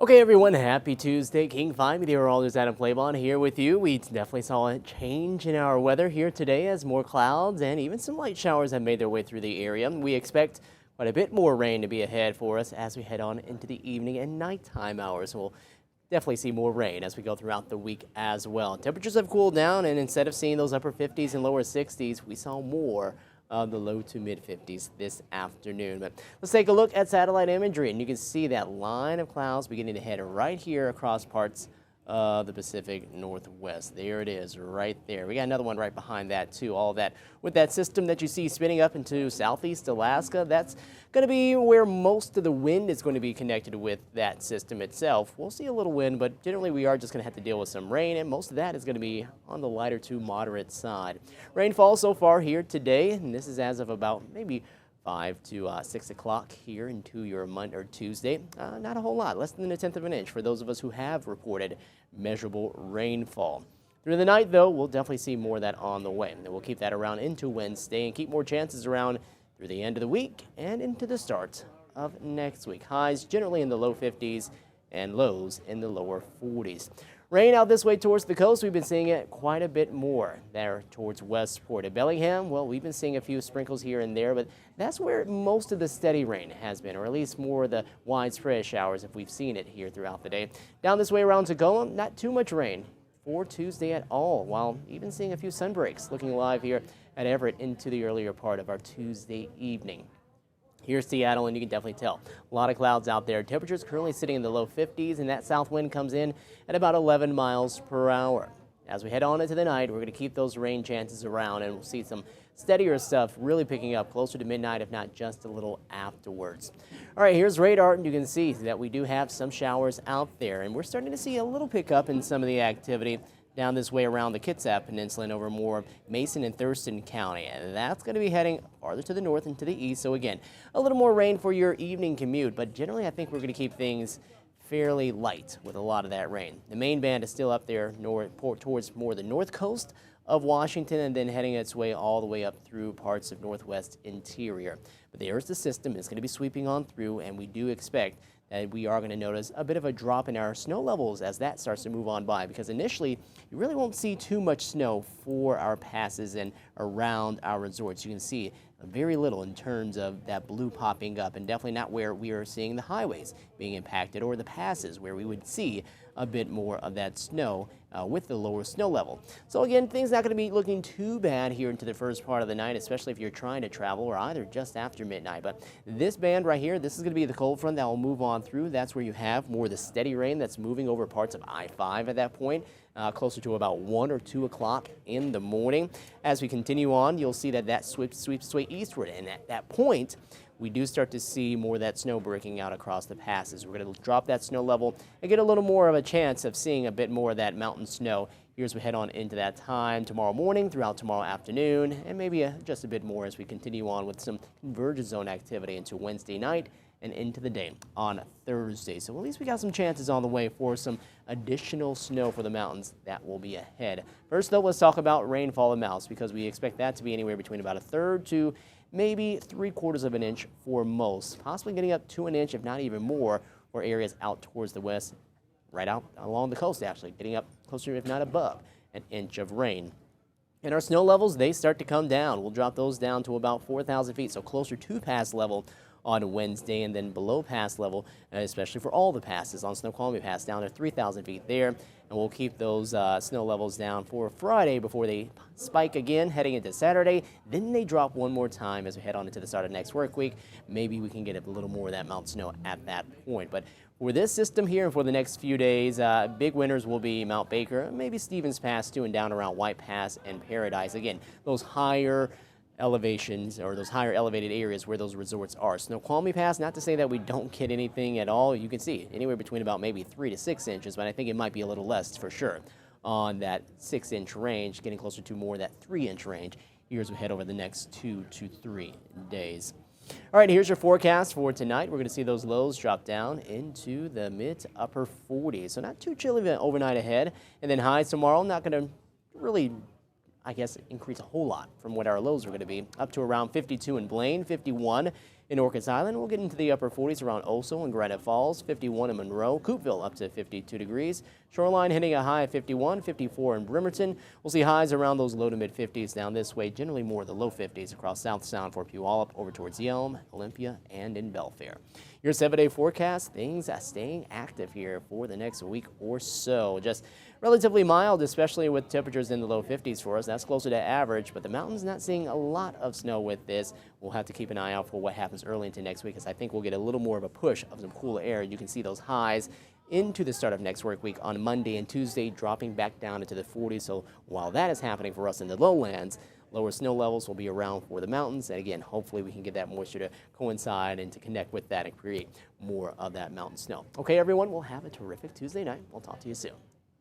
Okay, everyone, happy Tuesday. King 5 Meteorologist Adam Claibon here with you. We definitely saw a change in our weather here today as more clouds and even some light showers have made their way through the area. We expect quite a bit more rain to be ahead for us as we head on into the evening and nighttime hours. We'll definitely see more rain as we go throughout the week as well. Temperatures have cooled down, and instead of seeing those upper 50s and lower 60s, we saw more of the low to mid 50s this afternoon. But let's take a look at satellite imagery, and you can see that line of clouds beginning to head right here across parts of the Pacific Northwest. There it is right there. We got another one right behind that too. All of that with that system that you see spinning up into southeast Alaska. That's going to be where most of the wind is going to be connected with that system itself. We'll see a little wind, but generally we are just going to have to deal with some rain, and most of that is going to be on the lighter to moderate side. Rainfall so far here today, and this is as of about maybe 5 to 6 o'clock here into your Monday or Tuesday. Not a whole lot, less than 1/10 of an inch for those of us who have reported measurable rainfall. Through the night, though, we'll definitely see more of that on the way. And we'll keep that around into Wednesday and keep more chances around through the end of the week and into the start of next week. Highs generally in the low 50s and lows in the lower 40s. Rain out this way towards the coast. We've been seeing it quite a bit more there towards Westport. At Bellingham, well, we've been seeing a few sprinkles here and there, but that's where most of the steady rain has been, or at least more of the widespread showers if we've seen it here throughout the day. Down this way around Tacoma, not too much rain for Tuesday at all, while even seeing a few sunbreaks looking live here at Everett into the earlier part of our Tuesday evening. Here's Seattle, and you can definitely tell a lot of clouds out there. Temperatures currently sitting in the low 50s, and that south wind comes in at about 11 miles per hour. As we head on into the night, we're going to keep those rain chances around, and we'll see some steadier stuff really picking up closer to midnight, if not just a little afterwards. All right, here's radar, and you can see that we do have some showers out there, and we're starting to see a little pickup in some of the activity down this way around the Kitsap Peninsula and over more Mason and Thurston County. And that's going to be heading farther to the north and to the east. So again, a little more rain for your evening commute, but generally I think we're going to keep things fairly light with a lot of that rain. The main band is still up there towards more the north coast of Washington and then heading its way all the way up through parts of northwest interior. But there's the system. It's going to be sweeping on through, and we do expect that we are going to notice a bit of a drop in our snow levels as that starts to move on by, because initially you really won't see too much snow for our passes and around our resorts. You can see very little in terms of that blue popping up, and definitely not where we are seeing the highways being impacted or the passes where we would see a bit more of that snow with the lower snow level. So again, things not going to be looking too bad here into the first part of the night, especially if you're trying to travel or either just after midnight. But this band right here, this is going to be the cold front that will move on through. That's where you have more of the steady rain that's moving over parts of I-5 at that point, closer to about 1 or 2 o'clock in the morning. As we continue on, you'll see that sweeps eastward, and at that point, we do start to see more of that snow breaking out across the passes. We're going to drop that snow level and get a little more of a chance of seeing a bit more of that mountain snow here as we head on into that time tomorrow morning, throughout tomorrow afternoon, and maybe just a bit more as we continue on with some convergence zone activity into Wednesday night and into the day on Thursday. So at least we got some chances on the way for some additional snow for the mountains that will be ahead. First, though, let's talk about rainfall amounts, because we expect that to be anywhere between about 1/3 to maybe 3/4 of an inch for most, possibly getting up to an inch, if not even more, for areas out towards the west, right out along the coast actually, getting up closer, if not above, an inch of rain. And our snow levels, they start to come down. We'll drop those down to about 4,000 feet, so closer to pass level on Wednesday, and then below pass level, especially for all the passes on Snoqualmie Pass, down to 3,000 feet there. And we'll keep those snow levels down for Friday before they spike again heading into Saturday. Then they drop one more time as we head on into the start of next work week. Maybe we can get a little more of that mountain snow at that point. But for this system here and for the next few days, big winners will be Mount Baker, maybe Stevens Pass too, and down around White Pass and Paradise. Again, those higher elevations or those higher elevated areas where those resorts are. Snoqualmie Pass, not to say that we don't get anything at all. You can see anywhere between about maybe 3 to 6 inches, but I think it might be a little less for sure on that 6-inch range, getting closer to more of that 3-inch range here as we head over the next 2 to 3 days. All right, here's your forecast for tonight. We're going to see those lows drop down into the mid to upper 40s. So not too chilly overnight ahead. And then highs tomorrow, not going to really I guess, increase a whole lot from what our lows are going to be, up to around 52 in Blaine, 51 in Orcas Island. We'll get into the upper 40s around Oso and Granite Falls, 51 in Monroe, Coopville up to 52 degrees. Shoreline hitting a high of 51, 54 in Bremerton. We'll see highs around those low to mid 50s down this way, generally more the low 50s across South Sound for Puyallup, over towards Yelm, Olympia, and in Belfair. Your 7-day forecast, things are staying active here for the next week or so. Just relatively mild, especially with temperatures in the low 50s for us. That's closer to average, but the mountain's not seeing a lot of snow with this. We'll have to keep an eye out for what happens early into next week, because I think we'll get a little more of a push of some cooler air. You can see those highs into the start of next work week on Monday and Tuesday, dropping back down into the 40s. So while that is happening for us in the lowlands, lower snow levels will be around for the mountains. And again, hopefully we can get that moisture to coincide and to connect with that and create more of that mountain snow. Okay, everyone, we'll have a terrific Tuesday night. We'll talk to you soon.